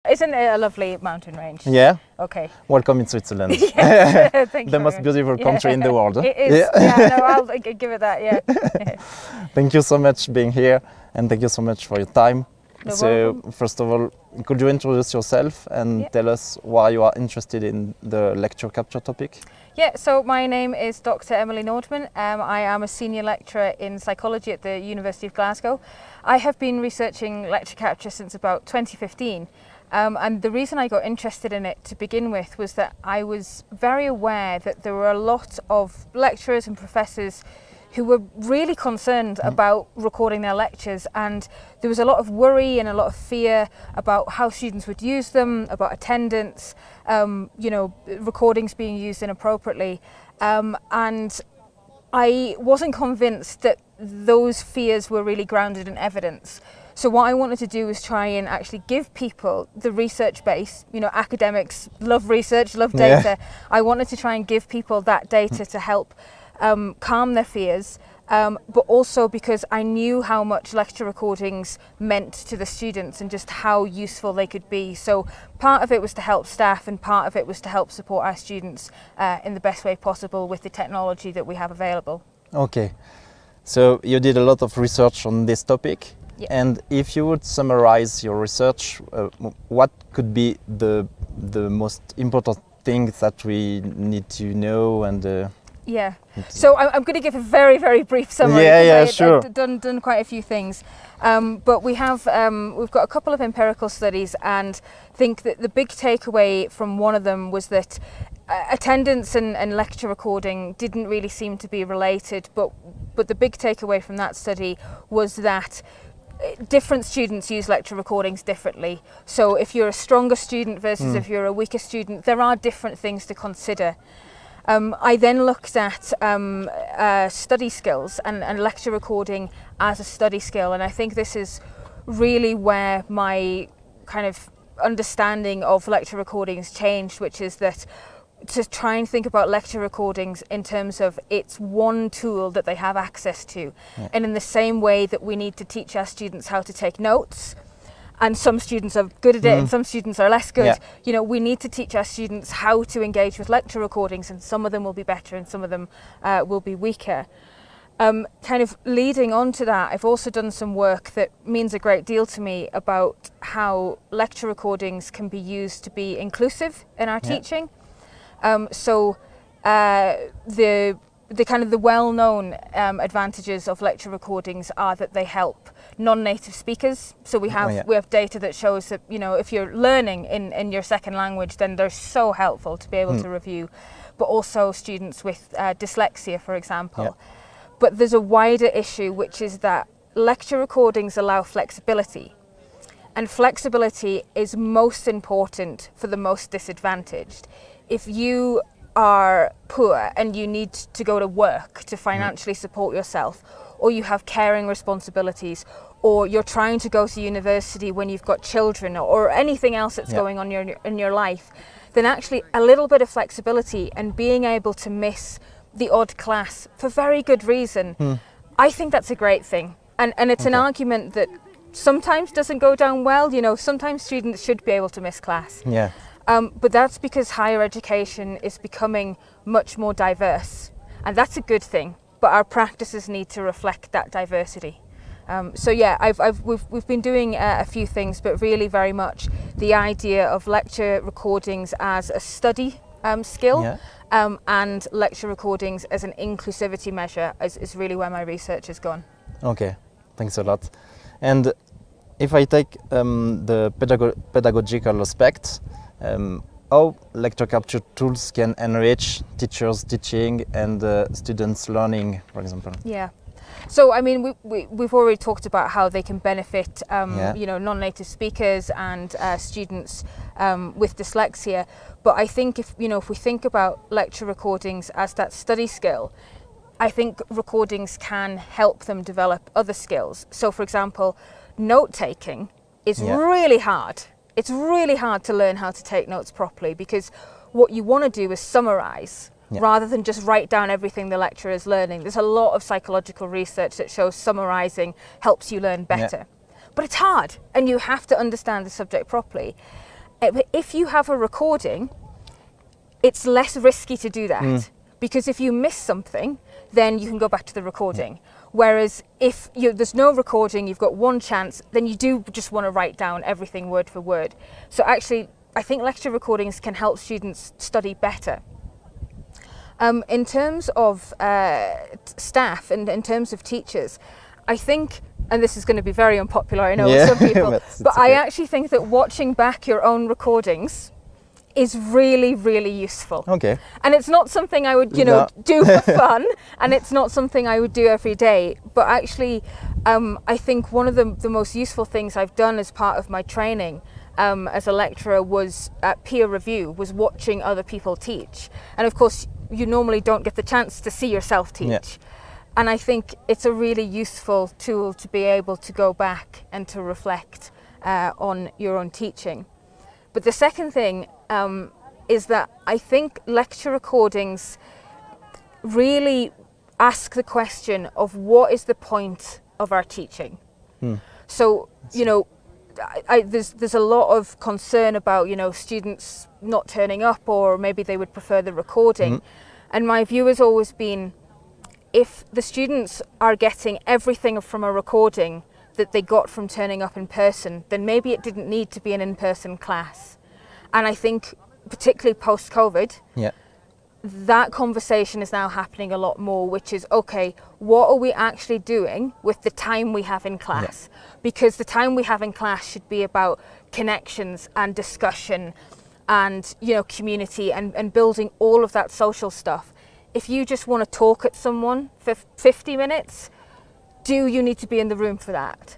Isn't it a lovely mountain range? Yeah. Okay. Welcome in Switzerland. Yes, thank you The most beautiful country in the world. It is. Yeah, no, I'll give it that, yeah. Thank you so much for being here, and thank you so much for your time. No So, problem. first of all, could you introduce yourself and tell us why you are interested in the lecture capture topic? Yeah, so my name is Dr. Emily Nordmann. I am a senior lecturer in psychology at the University of Glasgow. I have been researching lecture capture since about 2015. And the reason I got interested in it to begin with was that I was very aware that there were a lot of lecturers and professors who were really concerned about recording their lectures, and there was a lot of worry and a lot of fear about how students would use them, about attendance, you know, recordings being used inappropriately. And I wasn't convinced that those fears were really grounded in evidence. So what I wanted to do was try and actually give people the research base. You know, academics love research, love data. I wanted to try and give people that data to help calm their fears, but also because I knew how much lecture recordings meant to the students and just how useful they could be. So part of it was to help staff, and part of it was to help support our students in the best way possible with the technology that we have available. Okay, so you did a lot of research on this topic. Yeah. And if you would summarize your research, what could be the most important things that we need to know? And yeah, so I'm going to give a very, very brief summary. Sure. I've done quite a few things, but we've got a couple of empirical studies, and think that the big takeaway from one of them was that attendance and lecture recording didn't really seem to be related, but the big takeaway from that study was that different students use lecture recordings differently. So if you're a stronger student versus if you're a weaker student, there are different things to consider. I then looked at study skills and lecture recording as a study skill, and I think this is really where my kind of understanding of lecture recordings changed, which is that to try and think about lecture recordings in terms of it's one tool that they have access to. And in the same way that we need to teach our students how to take notes, and some students are good at it and some students are less good, you know, we need to teach our students how to engage with lecture recordings, and some of them will be better and some of them will be weaker. Kind of leading on to that, I've also done some work that means a great deal to me about how lecture recordings can be used to be inclusive in our teaching. So the kind of the well-known advantages of lecture recordings are that they help non-native speakers. So we have data that shows that, you know, if you're learning in your second language, then they're so helpful to be able to review, but also students with dyslexia, for example. But there's a wider issue, which is that lecture recordings allow flexibility, and flexibility is most important for the most disadvantaged. If you are poor and you need to go to work to financially support yourself, or you have caring responsibilities, or you're trying to go to university when you've got children, or anything else that's going on in your life, then actually a little bit of flexibility and being able to miss the odd class for very good reason, I think that's a great thing. And it's an argument that sometimes doesn't go down well. You know, sometimes students should be able to miss class. But that's because higher education is becoming much more diverse, and that's a good thing, but our practices need to reflect that diversity. So yeah, we've been doing a few things, but really very much the idea of lecture recordings as a study skill, and lecture recordings as an inclusivity measure is really where my research has gone. Okay, thanks a lot. And if I take the pedagogical aspect, how lecture capture tools can enrich teachers' teaching and students' learning, for example? Yeah. So, I mean, we've already talked about how they can benefit, you know, non-native speakers and students with dyslexia. But I think if we think about lecture recordings as that study skill, I think recordings can help them develop other skills. So, for example, note-taking is really hard. It's really hard to learn how to take notes properly, because what you want to do is summarize rather than just write down everything the lecturer is learning. There's a lot of psychological research that shows summarizing helps you learn better. But it's hard, and you have to understand the subject properly. If you have a recording, it's less risky to do that, because if you miss something, then you can go back to the recording. Whereas if there's no recording, you've got one chance, then you do just want to write down everything word for word. So actually, I think lecture recordings can help students study better. In terms of staff and in terms of teachers, I think, and this is going to be very unpopular, I know, with some people, but okay. I actually think that watching back your own recordings is really, really useful. Okay. And it's not something I would, do for fun, and it's not something I would do every day. But actually, I think one of the most useful things I've done as part of my training as a lecturer was peer review, was watching other people teach. And of course, you normally don't get the chance to see yourself teach. Yeah. And I think it's a really useful tool to be able to go back and to reflect on your own teaching. But the second thing is that I think lecture recordings really ask the question of what is the point of our teaching. So, there's a lot of concern about, students not turning up, or maybe they would prefer the recording. And my view has always been, if the students are getting everything from a recording that they got from turning up in person, then maybe it didn't need to be an in-person class. And I think, particularly post-COVID, that conversation is now happening a lot more, which is, okay, what are we actually doing with the time we have in class? Because the time we have in class should be about connections and discussion and, community and building all of that social stuff. If you just want to talk at someone for 50 minutes, do you need to be in the room for that?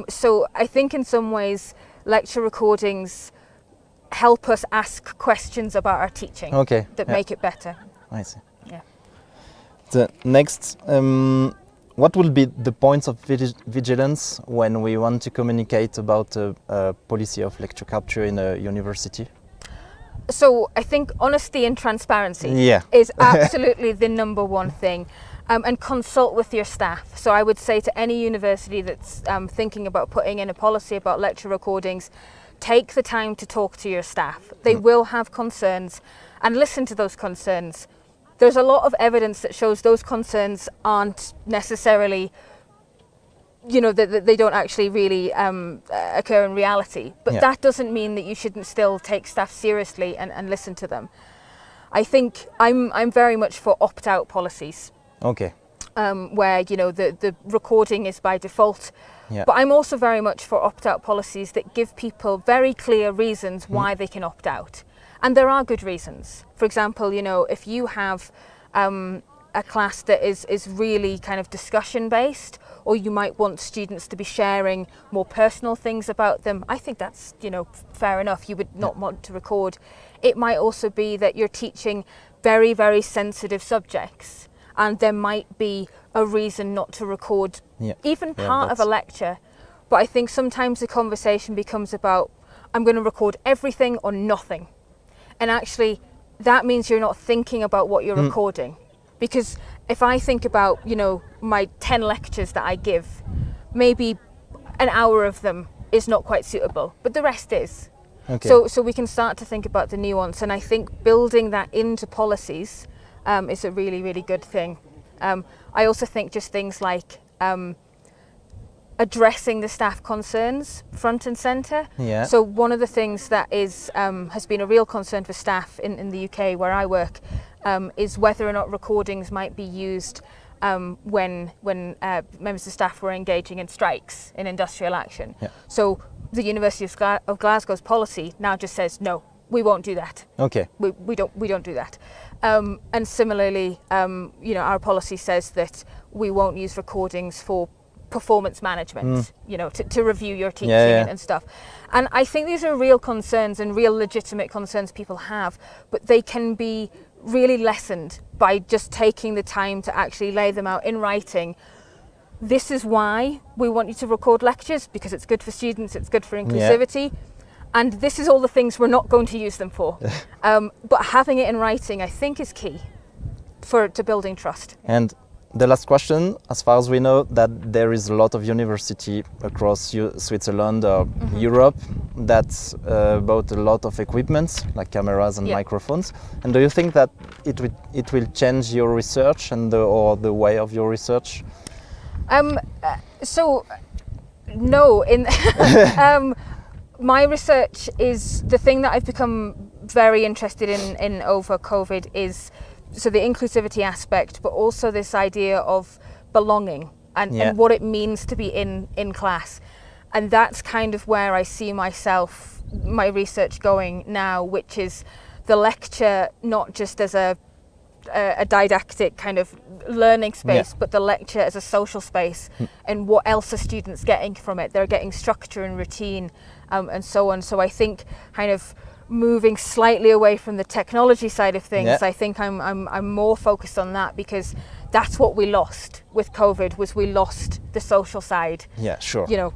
So I think in some ways, lecture recordings help us ask questions about our teaching that make it better. I see. Yeah. The next, what will be the points of vigilance when we want to communicate about a policy of lecture capture in a university? So I think honesty and transparency is absolutely the number one thing. And consult with your staff. So I would say to any university that's thinking about putting in a policy about lecture recordings, take the time to talk to your staff. They will have concerns, and listen to those concerns. There's a lot of evidence that shows those concerns aren't necessarily, that they don't actually really occur in reality. But that doesn't mean that you shouldn't still take staff seriously and listen to them. I think I'm very much for opt-out policies. Okay. Where the recording is by default, but I'm also very much for opt-out policies that give people very clear reasons why they can opt out, and there are good reasons. For example, if you have a class that is really kind of discussion based, or you might want students to be sharing more personal things about them, I think that's fair enough. You would not want to record. It might also be that you're teaching very, very sensitive subjects, and there might be a reason not to record even part of a lecture. But I think sometimes the conversation becomes about, I'm going to record everything or nothing. And actually, that means you're not thinking about what you're recording. Because if I think about, my 10 lectures that I give, maybe an hour of them is not quite suitable, but the rest is. Okay. So we can start to think about the nuance. And I think building that into policies is a really, really good thing. I also think just things like addressing the staff concerns front and centre. So one of the things that has been a real concern for staff in the UK where I work is whether or not recordings might be used when members of staff were engaging in strikes, in industrial action. So the University of Glasgow's policy now just says, no, we won't do that. Okay. We don't do that. And similarly, our policy says that we won't use recordings for performance management, to review your teaching and stuff. And I think these are real concerns and real legitimate concerns people have, but they can be really lessened by just taking the time to actually lay them out in writing. This is why we want you to record lectures, because it's good for students, it's good for inclusivity. And this is all the things we're not going to use them for. But having it in writing, I think, is key to building trust. And the last question, as far as we know, that there is a lot of university across Switzerland or Europe. that's about a lot of equipment like cameras and microphones. And do you think that it will change your research and or the way of your research? So no, in my research is the thing that I've become very interested in over COVID is so the inclusivity aspect, but also this idea of belonging and what it means to be in class. And that's kind of where I see myself, my research going now, which is the lecture not just as a didactic kind of learning space, but the lecture as a social space, and what else are students getting from it? They're getting structure and routine, and so on. So I think kind of moving slightly away from the technology side of things, I think I'm more focused on that, because that's what we lost with COVID, was we lost the social side. Yeah, sure. You know,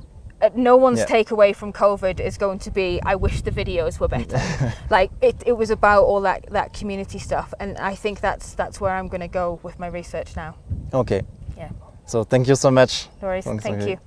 no one's takeaway from COVID is going to be, I wish the videos were better. Like it was about all that community stuff, and I think that's where I'm going to go with my research now. Okay. Yeah. So thank you so much. No worries. Thank you.